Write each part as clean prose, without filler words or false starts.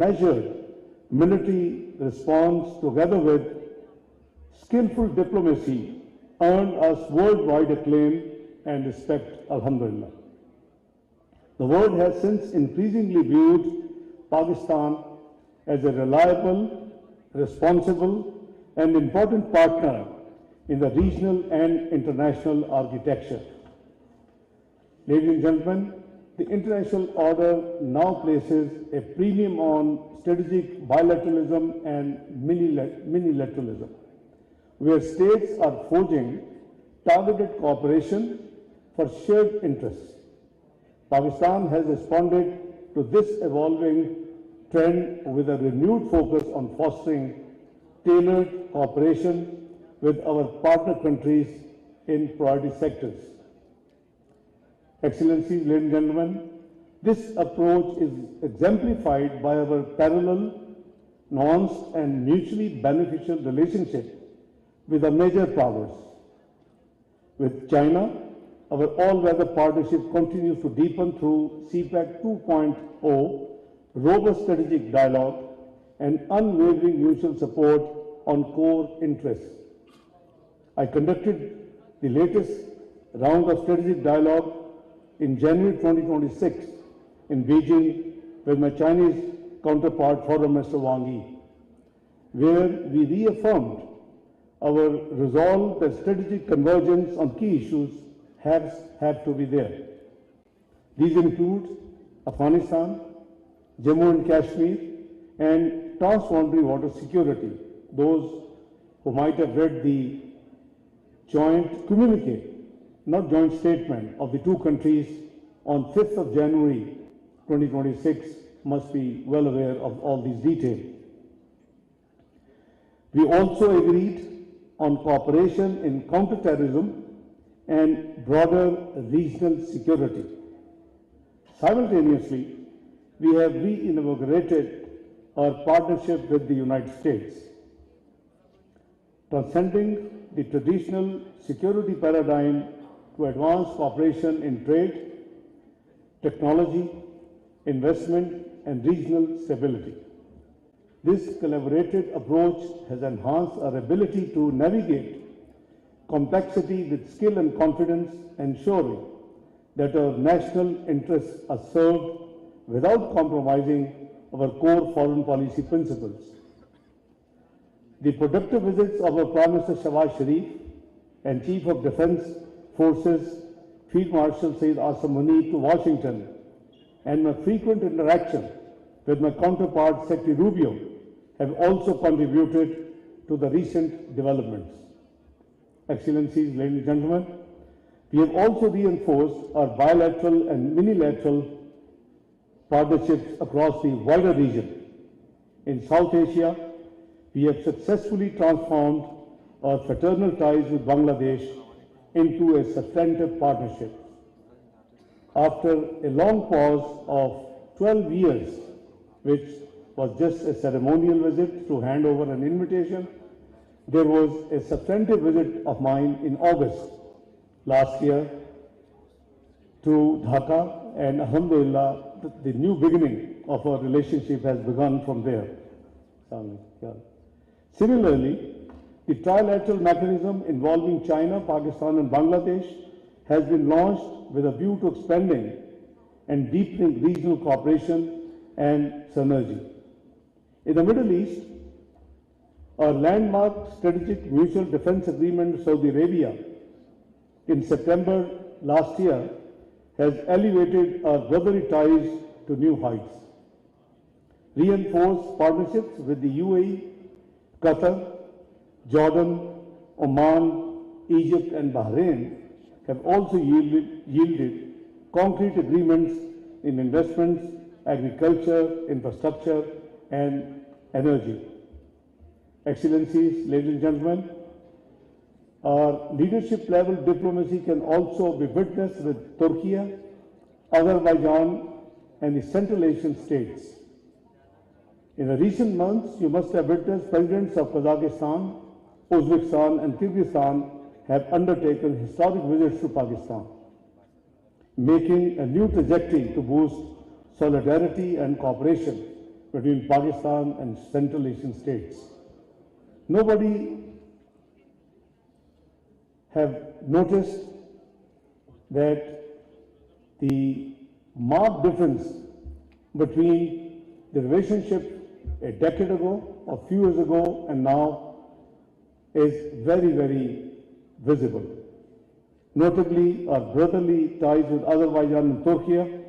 measured military response together with skillful diplomacy earned us worldwide acclaim and respect, alhamdulillah. The world has since increasingly viewed Pakistan as a reliable, responsible, and important partner in the regional and international architecture. Ladies and gentlemen, the international order now places a premium on strategic bilateralism and minilateralism, where states are forging targeted cooperation for shared interests. Pakistan has responded to this evolving trend with a renewed focus on fostering tailored cooperation with our partner countries in priority sectors. Excellencies, ladies and gentlemen, this approach is exemplified by our parallel, nuanced and mutually beneficial relationship with the major powers. With China, our all-weather partnership continues to deepen through CPEC 2.0, robust strategic dialogue, and unwavering mutual support on core interests. I conducted the latest round of strategic dialogue in January 2026 in Beijing with my Chinese counterpart, Foreign Minister Wang Yi, where we reaffirmed our resolve that strategic convergence on key issues have to be there. These include Afghanistan, Jammu and Kashmir, and transboundary water security. Those who might have read the joint communique, not joint statement, of the two countries on 5th of January 2026 must be well aware of all these details. We also agreed on cooperation in counterterrorism and broader regional security. Simultaneously, we have reinvigorated our partnership with the United States. Transcending the traditional security paradigm to advance cooperation in trade, technology, investment, and regional stability. This collaborated approach has enhanced our ability to navigate complexity with skill and confidence, ensuring that our national interests are served without compromising our core foreign policy principles. The productive visits of our Prime Minister Shehbaz Sharif and Chief of Defence Forces Field Marshal Sayyid Asim Munir to Washington, and my frequent interaction with my counterpart Secretary Rubio have also contributed to the recent developments. Excellencies, ladies and gentlemen, we have also reinforced our bilateral and minilateral partnerships across the wider region. In South Asia, we have successfully transformed our fraternal ties with Bangladesh into a substantive partnership. After a long pause of 12 years, which was just a ceremonial visit to hand over an invitation, there was a substantive visit of mine in August last year to Dhaka, and alhamdulillah, the new beginning of our relationship has begun from there. Similarly, the trilateral mechanism involving China, Pakistan, and Bangladesh has been launched with a view to expanding and deepening regional cooperation and synergy. In the Middle East, our landmark strategic mutual defense agreement with Saudi Arabia in September last year has elevated our brotherly ties to new heights. Reinforced partnerships with the UAE, Qatar, Jordan, Oman, Egypt, and Bahrain have also yielded concrete agreements in investments, agriculture, infrastructure, and energy. Excellencies, ladies and gentlemen, our leadership level diplomacy can also be witnessed with Turkey, Azerbaijan, and the Central Asian states. In the recent months, you must have witnessed presidents of Kazakhstan, Uzbekistan, and Kyrgyzstan have undertaken historic visits to Pakistan, making a new trajectory to boost solidarity and cooperation between Pakistan and Central Asian states. Nobody have noticed that the marked difference between the relationship a decade ago, a few years ago, and now is very, very visible. Notably, our brotherly ties with Azerbaijan and Turkey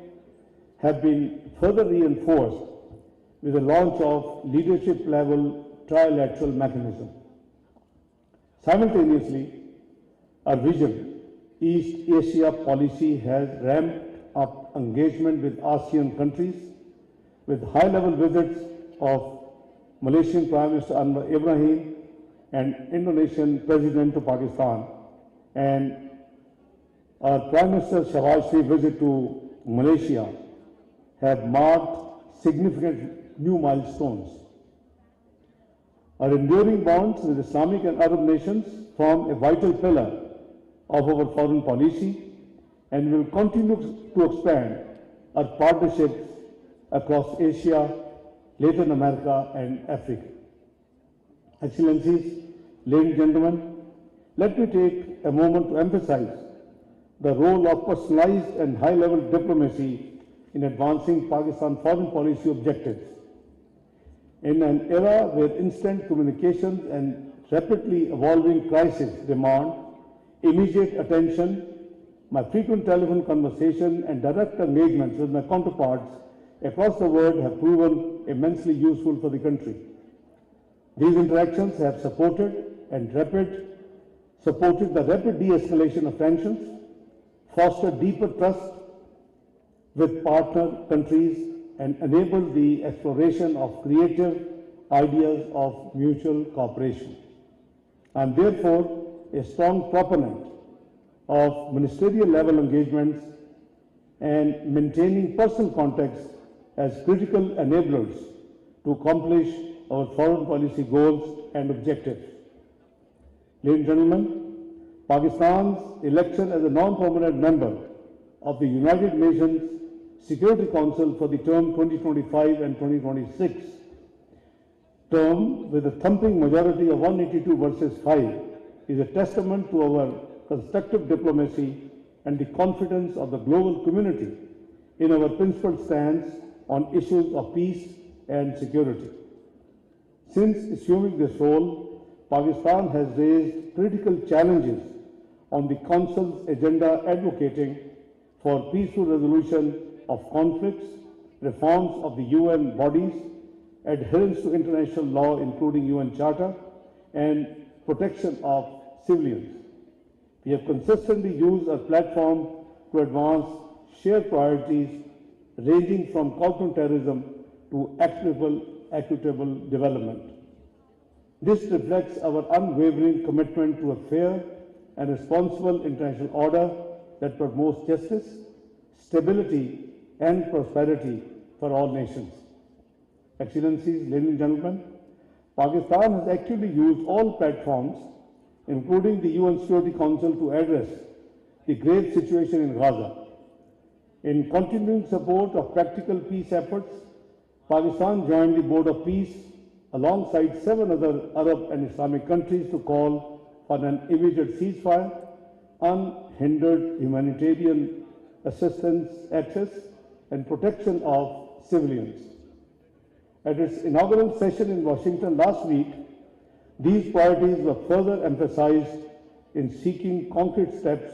have been further reinforced with the launch of leadership-level trilateral mechanism. Simultaneously, our vision, East Asia policy, has ramped up engagement with ASEAN countries with high-level visits of Malaysian Prime Minister Anwar Ibrahim and Indonesian President to Pakistan, and our Prime Minister 𝗟𝗶𝘃𝗲 visit to Malaysia have marked significant new milestones. Our enduring bonds with Islamic and Arab nations form a vital pillar of our foreign policy, and will continue to expand our partnerships across Asia, Latin America, and Africa. Excellencies, ladies and gentlemen, let me take a moment to emphasize the role of personalized and high-level diplomacy in advancing Pakistan's foreign policy objectives. In an era where instant communications and rapidly evolving crises demand immediate attention, my frequent telephone conversation and direct engagements with my counterparts across the world have proven immensely useful for the country. These interactions have supported the rapid de-escalation of tensions, fostered deeper trust with partner countries, and enabled the exploration of creative ideas of mutual cooperation. I am therefore a strong proponent of ministerial level engagements and maintaining personal contacts as critical enablers to accomplish our foreign policy goals and objectives. Ladies and gentlemen, Pakistan's election as a non-permanent member of the United Nations Security Council for the term 2025 and 2026 term with a thumping majority of 182 versus 5 is a testament to our constructive diplomacy and the confidence of the global community in our principled stance on issues of peace and security. Since assuming this role, Pakistan has raised critical challenges on the Council's agenda, advocating for peaceful resolution of conflicts, reforms of the UN bodies, adherence to international law including UN Charter, and protection of civilians. We have consistently used our platform to advance shared priorities ranging from counter-terrorism to equitable development. This reflects our unwavering commitment to a fair and responsible international order that promotes justice, stability, and prosperity for all nations. Excellencies, ladies and gentlemen, Pakistan has actively used all platforms, including the UN Security Council, to address the grave situation in Gaza. In continuing support of practical peace efforts, Pakistan joined the Board of Peace alongside 7 other Arab and Islamic countries to call for an immediate ceasefire, unhindered humanitarian assistance access, and protection of civilians. At its inaugural session in Washington last week, these priorities were further emphasized in seeking concrete steps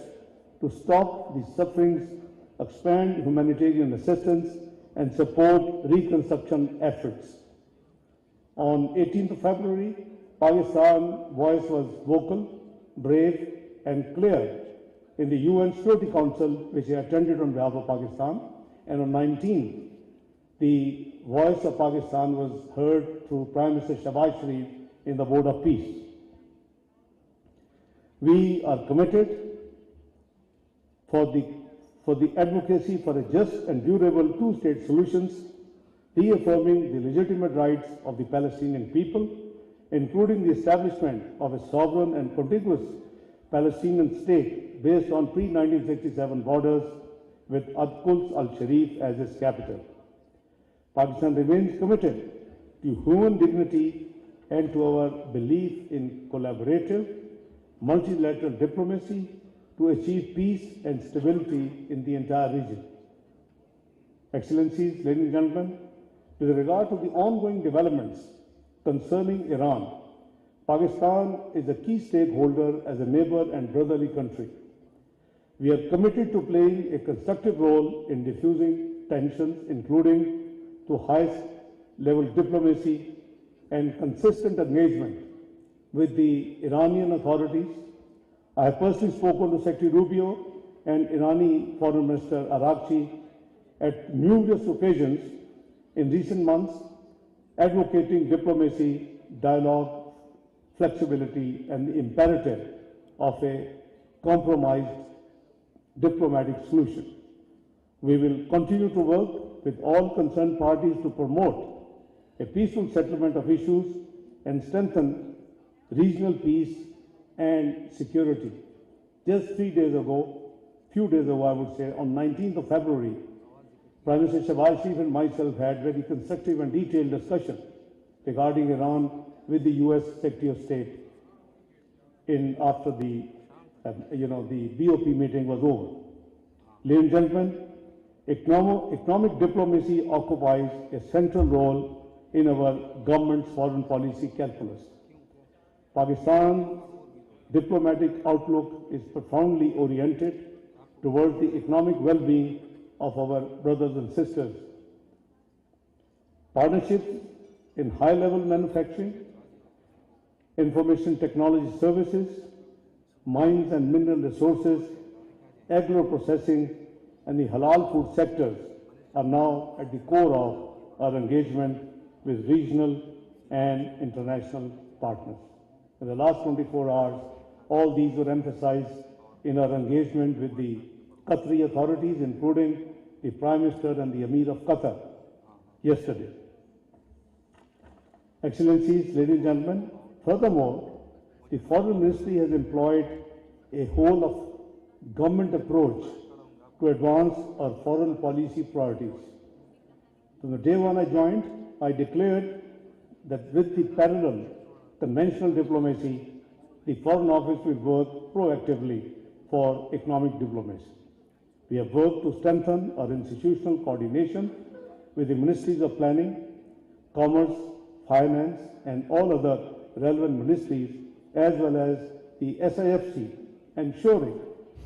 to stop the sufferings, expand humanitarian assistance, and support reconstruction efforts. On 18th of February, Pakistan's voice was vocal, brave, and clear in the UN Security Council, which I attended on behalf of Pakistan, and on 19th, the voice of Pakistan was heard through Prime Minister 𝗟𝗶𝘃𝗲 in the Board of Peace. We are committed for the advocacy for a just and durable two-state solutions, reaffirming the legitimate rights of the Palestinian people, including the establishment of a sovereign and contiguous Palestinian state based on pre-1967 borders with Quds al-Sharif as its capital. Pakistan remains committed to human dignity and to our belief in collaborative, multilateral diplomacy to achieve peace and stability in the entire region. Excellencies, ladies and gentlemen, with regard to the ongoing developments concerning Iran, Pakistan is a key stakeholder as a neighbor and brotherly country. We are committed to playing a constructive role in diffusing tensions, including to highest level diplomacy and consistent engagement with the Iranian authorities. I have personally spoken to Secretary Rubio and Irani Foreign Minister 𝗟𝗏𝘃𝗲 at numerous occasions in recent months, advocating diplomacy, dialogue, flexibility, and the imperative of a compromised diplomatic solution. We will continue to work with all concerned parties to promote a peaceful settlement of issues and strengthen regional peace and security. Just few days ago, I would say, on 19th of February, Prime Minister 𝗟𝗏𝘃𝗲 and myself had very constructive and detailed discussion regarding Iran with the U.S. Secretary of State after the BOP meeting was over. Ladies and gentlemen, economic diplomacy occupies a central role in our government's foreign policy calculus. Pakistan's diplomatic outlook is profoundly oriented towards the economic well-being of our brothers and sisters. Partnerships in high-level manufacturing, information technology services, mines and mineral resources, agro-processing, and the halal food sectors are now at the core of our engagement with regional and international partners. In the last 24 hours, all these were emphasized in our engagement with the Qatari authorities, including the Prime Minister and the Emir of Qatar yesterday. Excellencies, ladies and gentlemen, furthermore, the Foreign Ministry has employed a whole of government approach to advance our foreign policy priorities. From the day when I joined, I declared that with the parallel conventional diplomacy, the Foreign Office will work proactively for economic diplomacy. We have worked to strengthen our institutional coordination with the Ministries of Planning, Commerce, Finance, and all other relevant ministries, as well as the SIFC, ensuring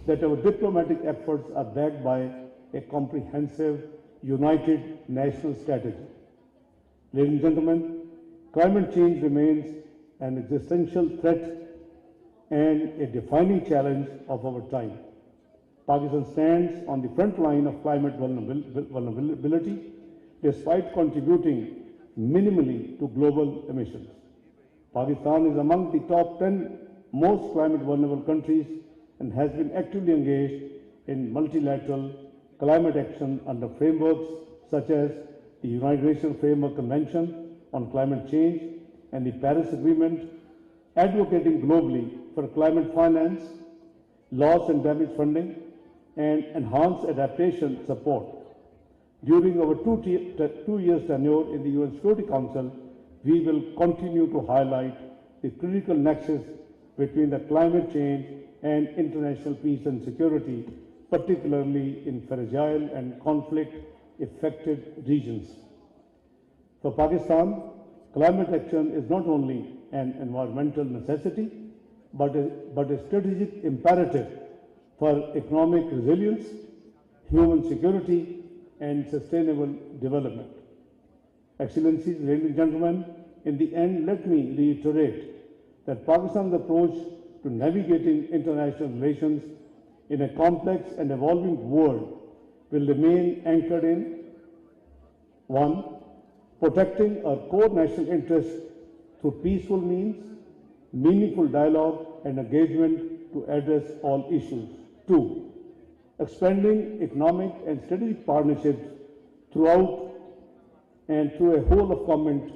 that our diplomatic efforts are backed by a comprehensive, united national strategy. Ladies and gentlemen, climate change remains an existential threat and a defining challenge of our time. Pakistan stands on the front line of climate vulnerability, despite contributing minimally to global emissions. Pakistan is among the top 10 most climate vulnerable countries and has been actively engaged in multilateral climate action under frameworks such as the United Nations Framework Convention on Climate Change and the Paris Agreement, advocating globally for climate finance, loss and damage funding, and enhanced adaptation support. During our two years tenure in the UN Security Council, we will continue to highlight the critical nexus between the climate change and international peace and security, particularly in fragile and conflict-affected regions. For Pakistan, climate action is not only an environmental necessity, but a strategic imperative for economic resilience, human security, and sustainable development. Excellencies, ladies and gentlemen, in the end, let me reiterate that Pakistan's approach to navigating international relations in a complex and evolving world will remain anchored in 1. Protecting our core national interests through peaceful means, meaningful dialogue and engagement to address all issues. 2. Expanding economic and strategic partnerships throughout and through a whole of government